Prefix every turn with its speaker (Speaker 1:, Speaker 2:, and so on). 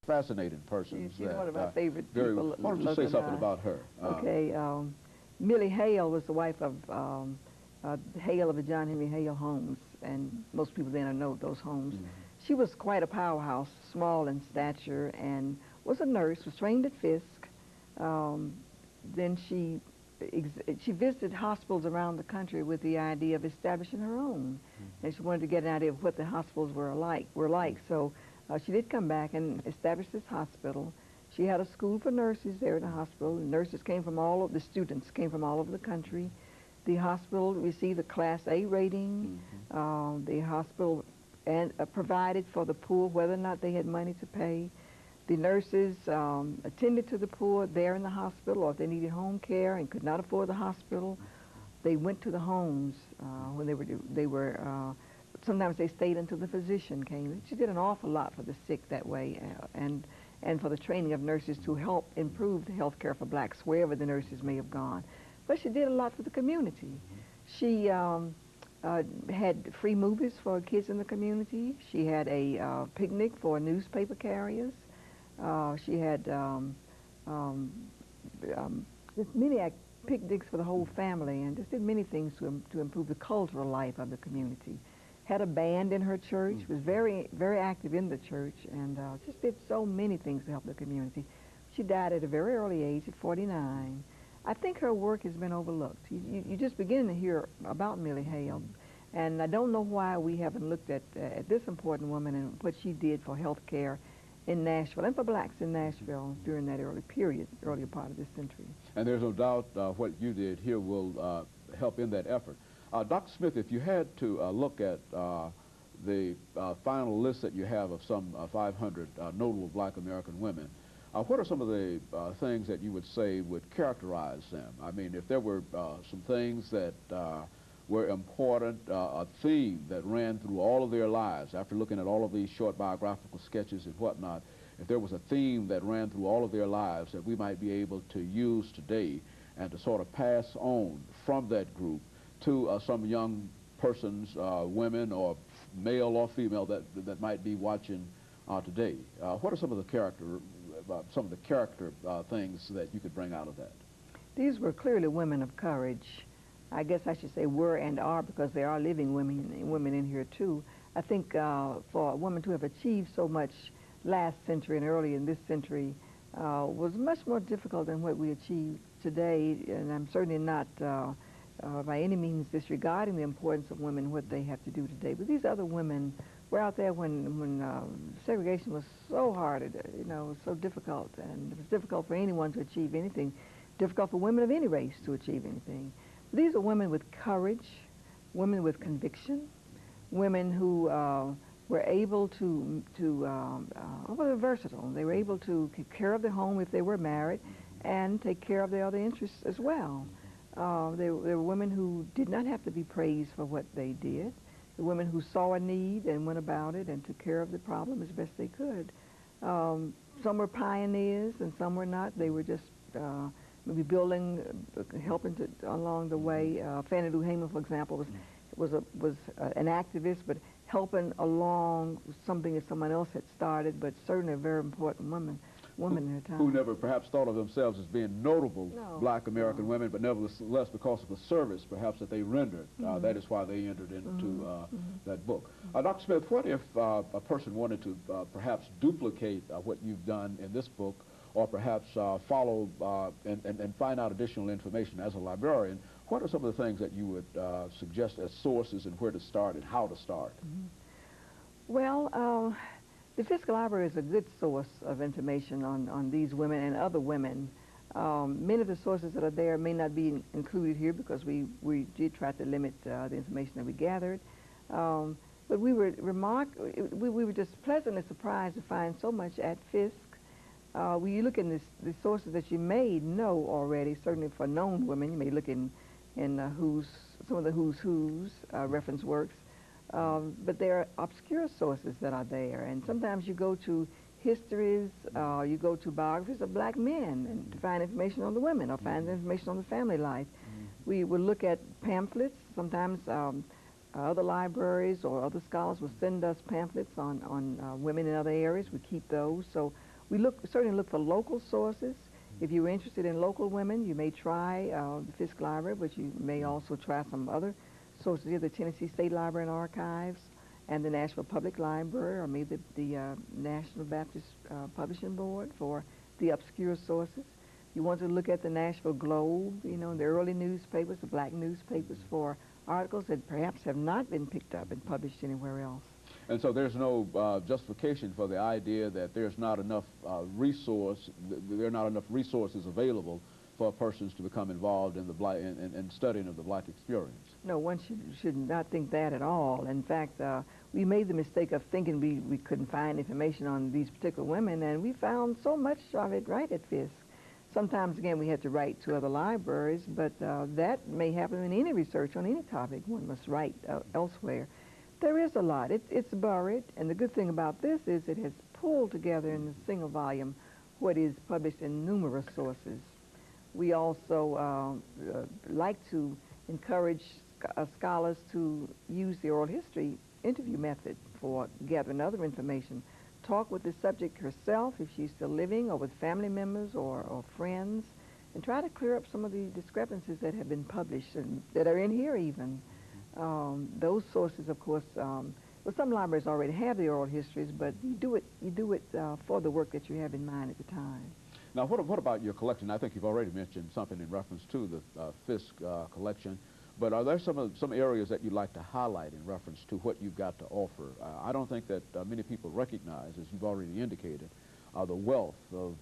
Speaker 1: fascinating person.
Speaker 2: She's one of my favorite
Speaker 1: very,
Speaker 2: people.
Speaker 1: why don't you say something about her?
Speaker 2: Okay, Millie Hale was the wife of Hale of the John Henry Hale homes, and most people then know those homes. She was quite a powerhouse, small in stature, and was a nurse, was trained at Fisk. Then she visited hospitals around the country with the idea of establishing her own, and she wanted to get an idea of what the hospitals were like. So she did come back and establish this hospital. She had a school for nurses there in the hospital. Nurses came from the students came from all over the country. The hospital received a Class A rating. The hospital provided for the poor whether or not they had money to pay. The nurses attended to the poor there in the hospital, or if they needed home care and could not afford the hospital, they went to the homes when they were sometimes they stayed until the physician came. She did an awful lot for the sick that way, and for the training of nurses to help improve the health care for blacks wherever the nurses may have gone. But she did a lot for the community. She had free movies for kids in the community. She had a picnic for newspaper carriers. She had just many picnics for the whole family, and just did many things to improve the cultural life of the community. Had a band in her church, was very, very active in the church, and just did so many things to help the community. She died at a very early age, at 49. I think her work has been overlooked. You just begin to hear about Millie Hale, and I don't know why we haven't looked at this important woman and what she did for health care in Nashville, and for blacks in Nashville during that earlier part of this century.
Speaker 1: And there's no doubt what you did here will help in that effort. Dr. Smith, if you had to look at the final list that you have of some 500 notable black American women, what are some of the things that you would say would characterize them? I mean, if there were some things that were important, a theme that ran through all of their lives, after looking at all of these short biographical sketches and whatnot, if there was a theme that ran through all of their lives that we might be able to use today and to sort of pass on from that group to some young persons, women or male or female that might be watching today, what are some of the character things that you could bring out of that?
Speaker 2: These were clearly women of courage. I guess I should say were and are, because there are living women in here too. I think for a woman to have achieved so much last century and early in this century was much more difficult than what we achieve today, and I'm certainly not by any means disregarding the importance of women, what they have to do today. But these other women were out there when segregation was so hard, it was so difficult, and it was difficult for anyone to achieve anything, difficult for women of any race to achieve anything. These are women with courage, women with conviction, women who were able to were versatile. They were able to take care of their home if they were married and take care of their other interests as well. They were women who did not have to be praised for what they did. The women who saw a need and went about it and took care of the problem as best they could. Some were pioneers and some were not. They were just maybe building, helping along the way. Fannie Lou Hamer, for example, was an activist, but helping along something that someone else had started, but certainly a very important woman in her time.
Speaker 1: Who never perhaps thought of themselves as being notable black American women, but nevertheless, because of the service perhaps that they rendered, that is why they entered into that book. Dr. Smith, what if a person wanted to perhaps duplicate what you've done in this book, or perhaps follow and find out additional information as a librarian? What are some of the things that you would suggest as sources, and where to start and how to start?
Speaker 2: Well, the Fisk Library is a good source of information on these women and other women. Many of the sources that are there may not be included here because we did try to limit the information that we gathered. But we were just pleasantly surprised to find so much at Fisk. When you look in the sources that you may know already, certainly for known women, you may look in some of the Who's reference works. But there are obscure sources that are there, and sometimes you go to histories, you go to biographies of black men and to find information on the women or find information on the family life. We will look at pamphlets. Sometimes other libraries or other scholars will send us pamphlets on women in other areas. We keep those. So We certainly look for local sources. If you're interested in local women, you may try the Fisk Library, but you may also try some other sources here, the Tennessee State Library and Archives, and the Nashville Public Library, or maybe the National Baptist Publishing Board for the obscure sources. You want to look at the Nashville Globe, you know, the early newspapers, the black newspapers, for articles that perhaps have not been picked up and published anywhere else.
Speaker 1: And so there's no justification for the idea that there's not enough there are not enough resources available for persons to become involved in the in studying of the black experience.
Speaker 2: No, one should not think that at all. In fact, we made the mistake of thinking we couldn't find information on these particular women, and we found so much of it right at Fisk. Sometimes, again, we had to write to other libraries, but that may happen in any research on any topic. One must write elsewhere. There is a lot. It's buried, and the good thing about this is it has pulled together in a single volume what is published in numerous sources. We also like to encourage scholars to use the oral history interview method for gathering other information. Talk with the subject herself, if she's still living, or with family members or friends, and try to clear up some of the discrepancies that have been published and that are in here even. Those sources, of course, well, some libraries already have the oral histories, but you do it for the work that you have in mind at the time.
Speaker 1: Now, what about your collection? I think you've already mentioned something in reference to the Fisk collection, but are there some areas that you'd like to highlight in reference to what you've got to offer? I don't think that many people recognize, as you've already indicated, the wealth of